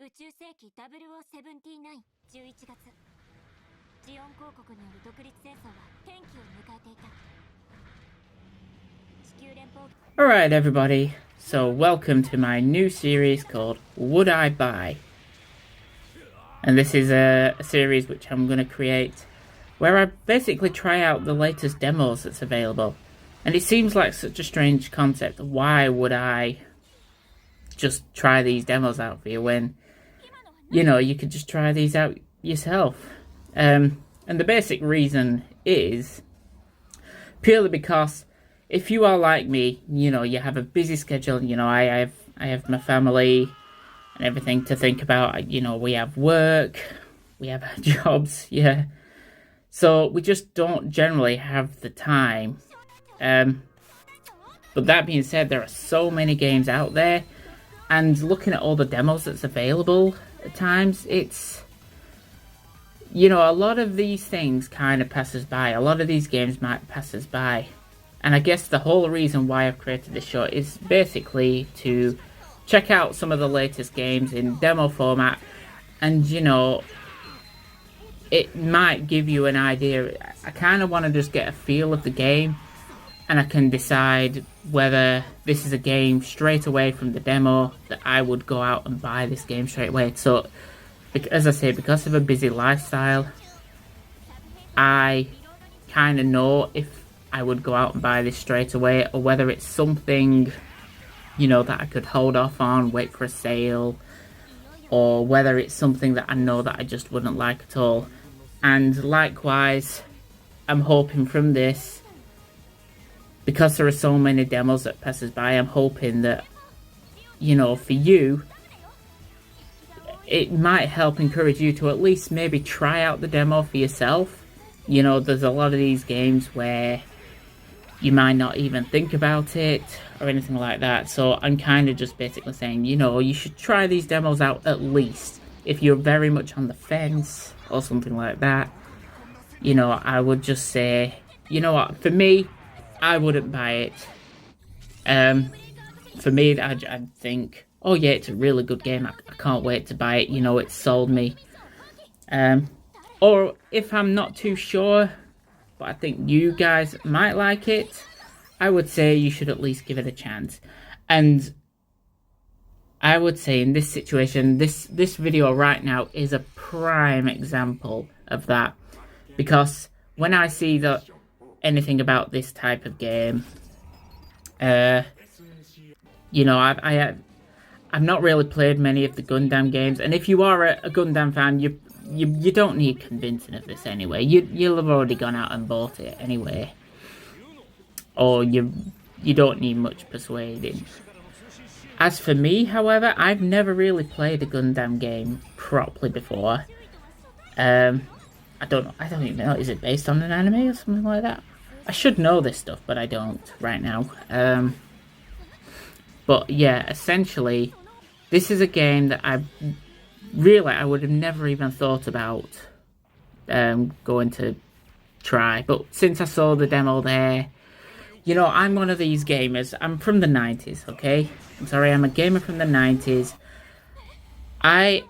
宇宙世紀0079、11月。ジオン公国による独立戦争は転機を迎えていた。地球連邦。Alright everybody, so welcome to my new series called Would I Buy? And this is a series which I'm going to create where I basically try out the latest demos that's available. And it seems like such a strange concept. Why would I just try these demos out for you when, you know, you could just try these out yourself? And the basic reason is purely because if you are like me, you know, you have a busy schedule, you know, I have my family and everything to think about, you know, we have work, we have our jobs, yeah. So we just don't generally have the time. But that being said, there are so many games out there, and looking at all the demos that's available at times, it's, you know, a lot of these things kind of passes by. A lot of these games might pass us by. And I guess the whole reason why I've created this show is basically to check out some of the latest games in demo format. And, you know, it might give you an idea. I kind of want to just get a feel of the game, and I can decide whether this is a game straight away from the demo that I would go out and buy this game straight away. So, as I say, because of a busy lifestyle, I kind of know if I would go out and buy this straight away, or whether it's something, you know, that I could hold off on, wait for a sale, or whether it's something that I know that I just wouldn't like at all. And likewise, I'm hoping from this, because there are so many demos that passes by, I'm hoping that, you know, for you, it might help encourage you to at least maybe try out the demo for yourself. You know, there's a lot of these games where you might not even think about it or anything like that. So I'm kind of just basically saying, you know, you should try these demos out at least. If you're very much on the fence or something like that, you know, I would just say, you know what, for me, I wouldn't buy it. For me, I'd think, oh yeah, it's a really good game, I can't wait to buy it, you know, it's sold me. Or if I'm not too sure, but I think you guys might like it, I would say you should at least give it a chance. And I would say in this situation, this video right now is a prime example of that. Because when I see that anything about this type of game, you know, I've not really played many of the Gundam games, and if you are a Gundam fan, you don't need convincing of this anyway. You'll have already gone out and bought it anyway, or you don't need much persuading. As for me, however, I've never really played a Gundam game properly before. I don't even know, is it based on an anime or something like that? I should know this stuff, but I don't right now. But yeah, essentially, this is a game that I would have never even thought about going to try. But since I saw the demo there, you know, I'm one of these gamers. I'm from the 90s, okay? I'm sorry, I'm a gamer from the 90s. I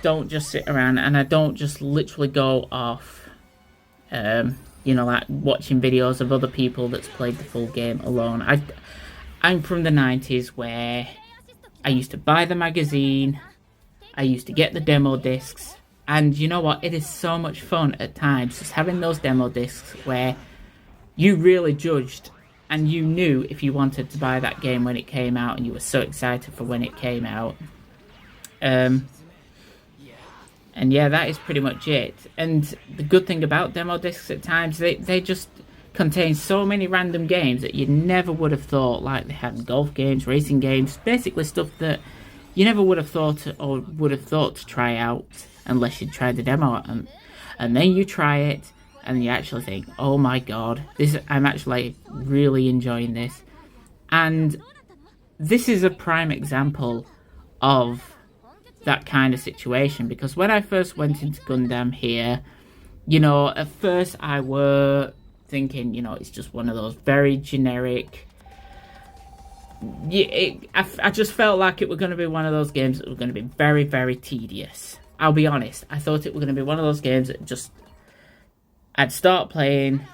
don't just sit around and I don't just literally go off, you know, like watching videos of other people that's played the full game alone. I'm from the 90s where I used to buy the magazine, I used to get the demo discs, and you know what, it is so much fun at times just having those demo discs where you really judged and you knew if you wanted to buy that game when it came out, and you were so excited for when it came out. And yeah, that is pretty much it. And the good thing about demo discs at times, they just contain so many random games that you never would have thought. Like, they had golf games, racing games, basically stuff that you never would have thought or would have thought to try out unless you'd tried the demo. And then you try it and you actually think, oh my god, I'm actually really enjoying this. And this is a prime example of that kind of situation, because when I first went into Gundam here, you know, at first I were thinking, you know, it's just one of those very generic I just felt like it was going to be one of those games that was going to be very, very tedious. I'll be honest. I thought it was going to be one of those games that just... I'd start playing,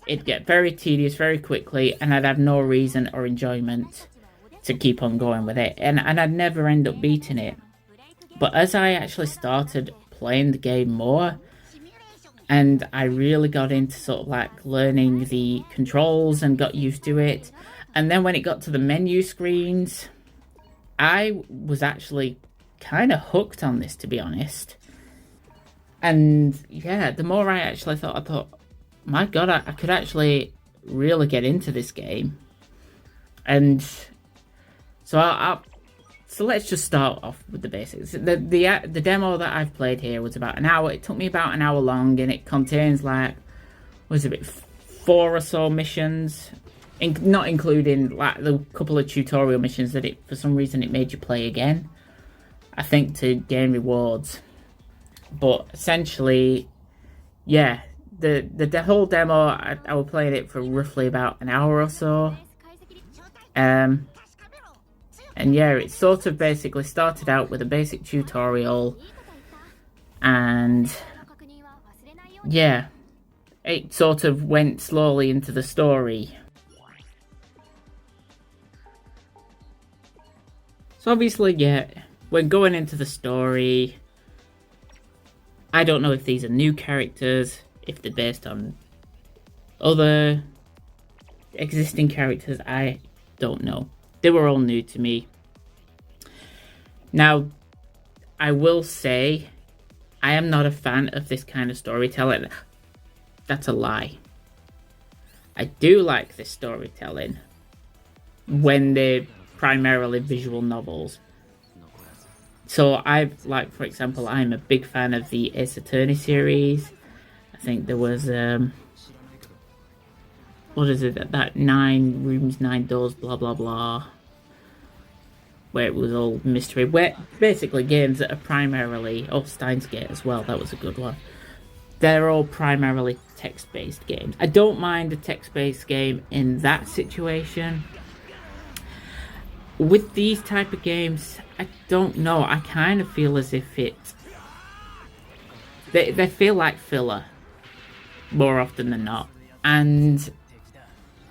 it'd get very tedious very quickly, and I'd have no reason or enjoyment to keep on going with it. And I'd never end up beating it. But as I actually started playing the game more, and I really got into sort of like learning the controls and got used to it, and then when it got to the menu screens, I was actually kind of hooked on this, to be honest. And yeah, the more I actually thought, I thought, my god, I could actually really get into this game. And so so let's just start off with the basics. The demo that I've played here was about an hour. It took me about an hour long, and it contains like, what is it, 4 or so missions, not including like the couple of tutorial missions that for some reason it made you play again, I think, to gain rewards. But essentially, yeah, the whole demo, I was playing it for roughly about an hour or so. And yeah, it sort of basically started out with a basic tutorial, and yeah, it sort of went slowly into the story. So obviously, yeah, when going into the story, I don't know if these are new characters, if they're based on other existing characters, I don't know. They were all new to me. Now, I will say, I am not a fan of this kind of storytelling. That's a lie. I do like this storytelling when they're primarily visual novels. So like, for example, I'm a big fan of the Ace Attorney series. I think there was, what is it, that 9 rooms, 9 doors, blah, blah, blah, where it was all mystery, where basically games that are primarily, Steins Gate as well, that was a good one. They're all primarily text-based games. I don't mind a text-based game in that situation. With these type of games, I don't know, I kind of feel as if they feel like filler more often than not, and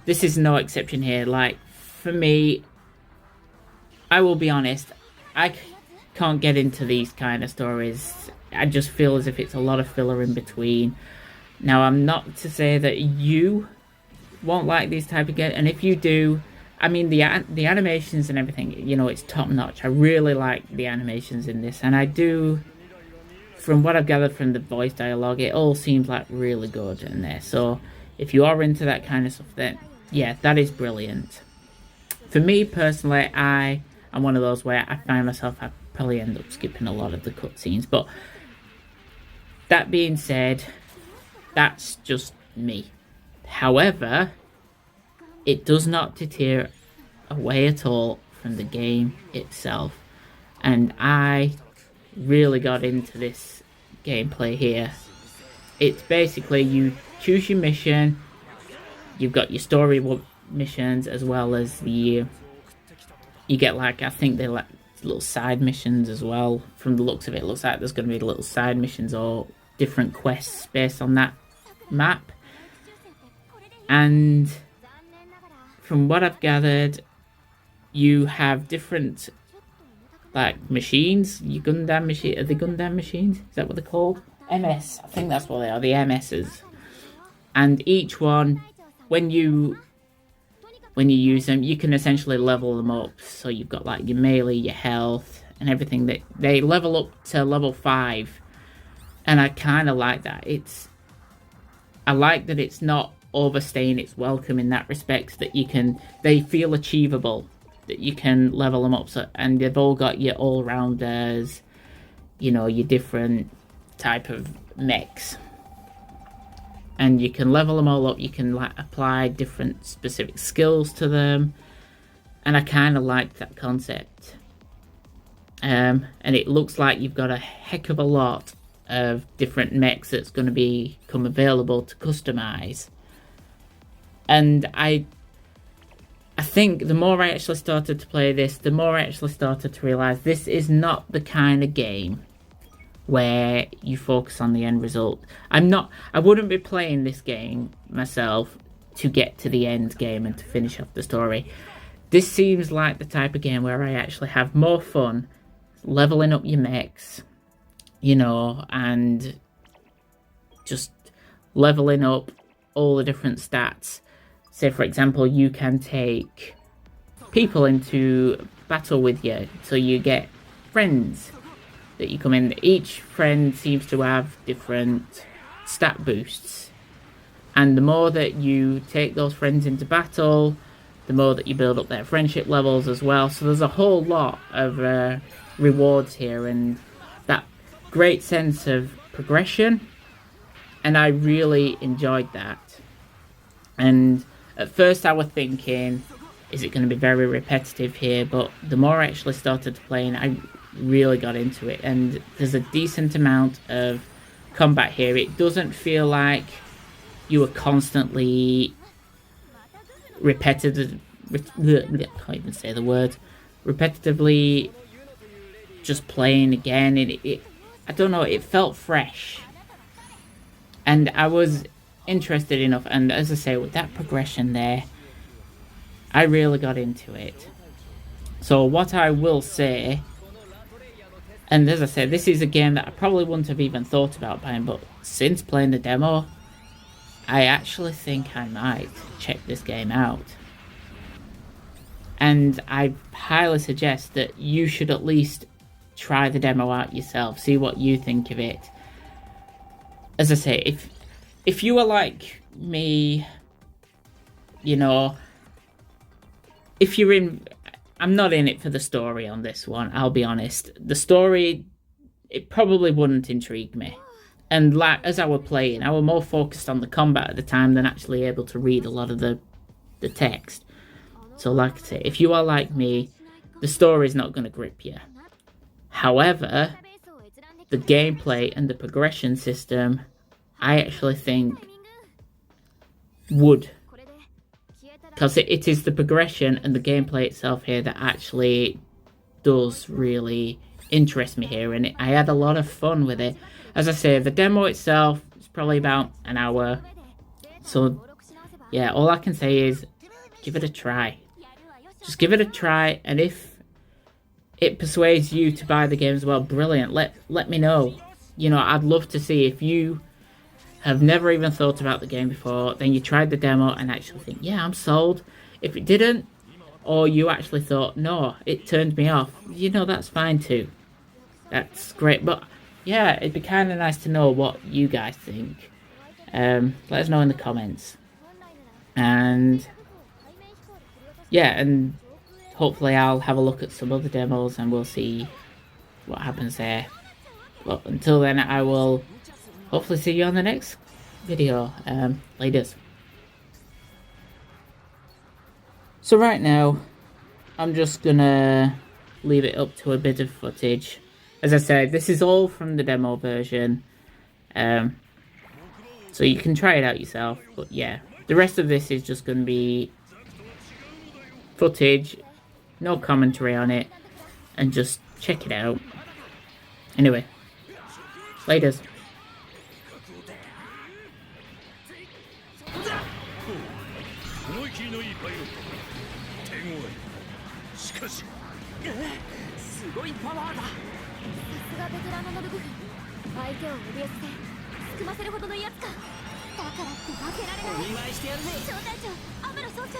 this is no exception here. Like, for me, I will be honest, I can't get into these kind of stories. I just feel as if it's a lot of filler in between. Now, I'm not to say that you won't like these type of games, and if you do, I mean, the animations and everything, you know, it's top notch. I really like the animations in this, and I do, from what I've gathered from the voice dialogue, it all seems like really good in there. So if you are into that kind of stuff, then yeah, that is brilliant. For me personally, I am one of those where I find myself, I probably end up skipping a lot of the cutscenes. But that being said, that's just me. However, it does not deter away at all from the game itself. And I really got into this gameplay here. It's basically, you choose your mission, you've got your story missions, as well as you get, like, I think they're like little side missions as well. From the looks of it, it looks like there's going to be little side missions or different quests based on that map. And from what I've gathered, you have different, like, machines. Your Gundam machine, are they Gundam machines? Is that what they're called? MS, I think that's what they are, the MSs. And each one, when you use them, you can essentially level them up. So you've got, like, your melee, your health, and everything. That they level up to level 5, and I kind of like that. I like that it's not overstaying its welcome in that respect, that they feel achievable, that you can level them up. So, and they've all got your all-rounders, you know, your different type of mechs, and you can level them all up. You can, like, apply different specific skills to them, and I kind of like that concept. And it looks like you've got a heck of a lot of different mechs that's going to become available to customize. And I think the more I actually started to play this, the more I actually started to realise this is not the kind of game where you focus on the end result. I wouldn't be playing this game myself to get to the end game and to finish off the story. This seems like the type of game where I actually have more fun leveling up your mechs, and just leveling up all the different stats. Say, for example, you can take people into battle with you, so you get friends that you come in. Each friend seems to have different stat boosts, and the more that you take those friends into battle, the more that you build up their friendship levels as well. So there's a whole lot of rewards here, and that great sense of progression, and I really enjoyed that. And at first I was thinking, is it going to be very repetitive here? But the more I actually started to play, I really got into it, and there's a decent amount of combat here. It doesn't feel like you are constantly repetitively just playing again. I don't know, it felt fresh, and I was interested enough, and as I say, with that progression there, I really got into it. So what I will say, and as I said, this is a game that I probably wouldn't have even thought about buying, but since playing the demo, I actually think I might check this game out. And I highly suggest that you should at least try the demo out yourself, see what you think of it. As I say, if you are like me, if you're in... I'm not in it for the story on this one, I'll be honest. The story, it probably wouldn't intrigue me. And as I was playing, I was more focused on the combat at the time than actually able to read a lot of the text. So like I say, if you are like me, the story's not going to grip you. However, the gameplay and the progression system, I actually think would. Because it is the progression and the gameplay itself here that actually does really interest me here. And I had a lot of fun with it. As I say, the demo itself is probably about an hour. So, yeah, all I can say is give it a try. Just give it a try, and if it persuades you to buy the game as well, brilliant. Let me know. I'd love to see if you have never even thought about the game before, then you tried the demo and actually think, yeah, I'm sold. If it didn't, or you actually thought, no, it turned me off, that's fine too. That's great. But yeah, it'd be kind of nice to know what you guys think. Let us know in the comments. And yeah, and hopefully I'll have a look at some other demos and we'll see what happens there. But until then, I will hopefully see you on the next video. Laters. So right now, I'm just gonna leave it up to a bit of footage. As I said, this is all from the demo version. So you can try it out yourself. But yeah, the rest of this is just gonna be footage, no commentary on it, and just check it out. Anyway, laters. すごいパワーだ。さすがベテランのノブグフ。相手を怯えさせ、すくませるほどのやつか。だからって負けられない。お見舞いしてやるぜ。小隊長、アムロ総長。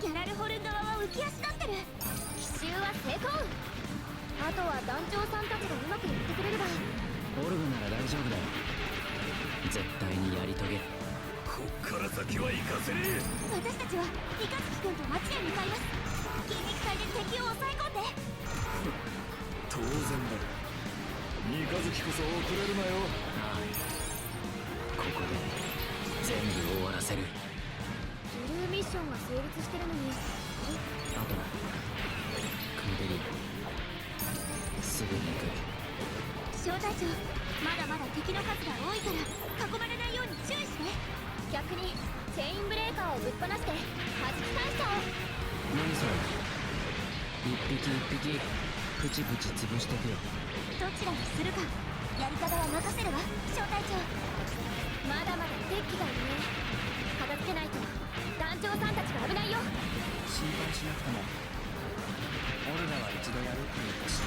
ギャラルホルン側は浮き足立ってる。奇襲は成功。あとは団長さんたちがうまくやってくれれば。オルグなら大丈夫だよ。絶対にやり遂げる。こっから先は行かせねえ。私たちは三日月君と町へ向かいます。筋肉体で敵を抑え込んで。当然だ。三日月こそ遅れるなよ。ああ、ここで全部終わらせる。ブルーミッションが成立してるのに。あとはクンデリア、すぐに行く。小隊長、まだまだ敵の数が多いから囲まれないように注意して。逆にチェインブレーカーをぶっ放して弾き返しちゃおう。何それ。一匹一匹プチプチ潰してくよ。どちらにするかやり方は任せるわ、小隊長。まだまだデッキがいるね。片付けないと団長さんたちが危ないよ。心配しなくてもオルガは一度やるって言ったし、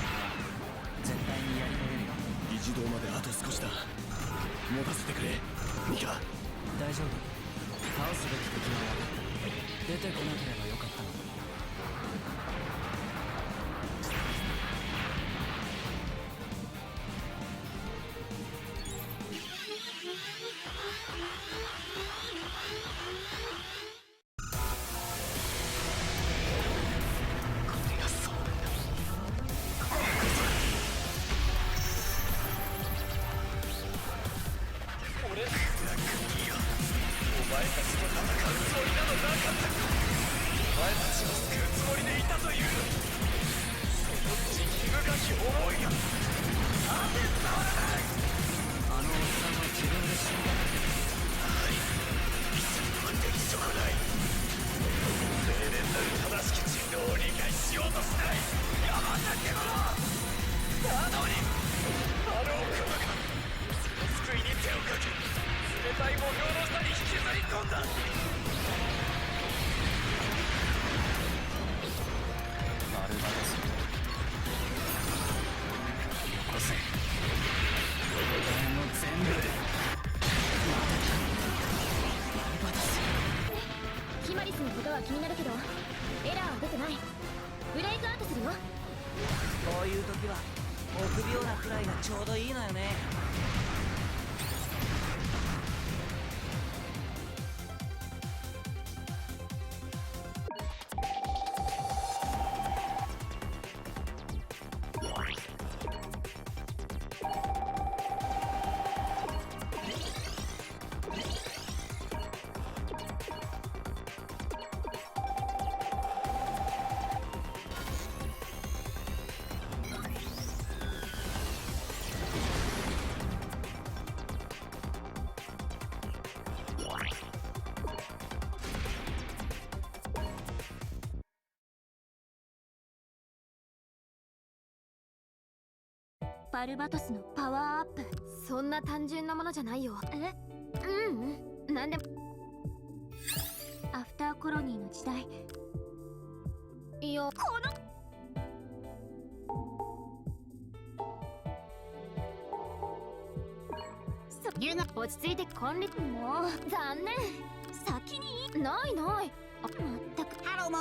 絶対にやり遂げるよ。議事堂まであと少しだ。持たせてくれミカ。大丈夫。倒すべき敵は分かった。出てこなければよかったのに。ヒマリスのことは気になるけどエラーは出てない。ブレイクアウトするよ。こういう時は臆病なくらいがちょうどいいのよね。バルバトスのパワーアップ、そんな単純なものじゃないよ。なんでも。アフターコロニーの時代。いや、この言うな。落ち着いて管理。もう残念。先にないない。あ、まったく。ハローも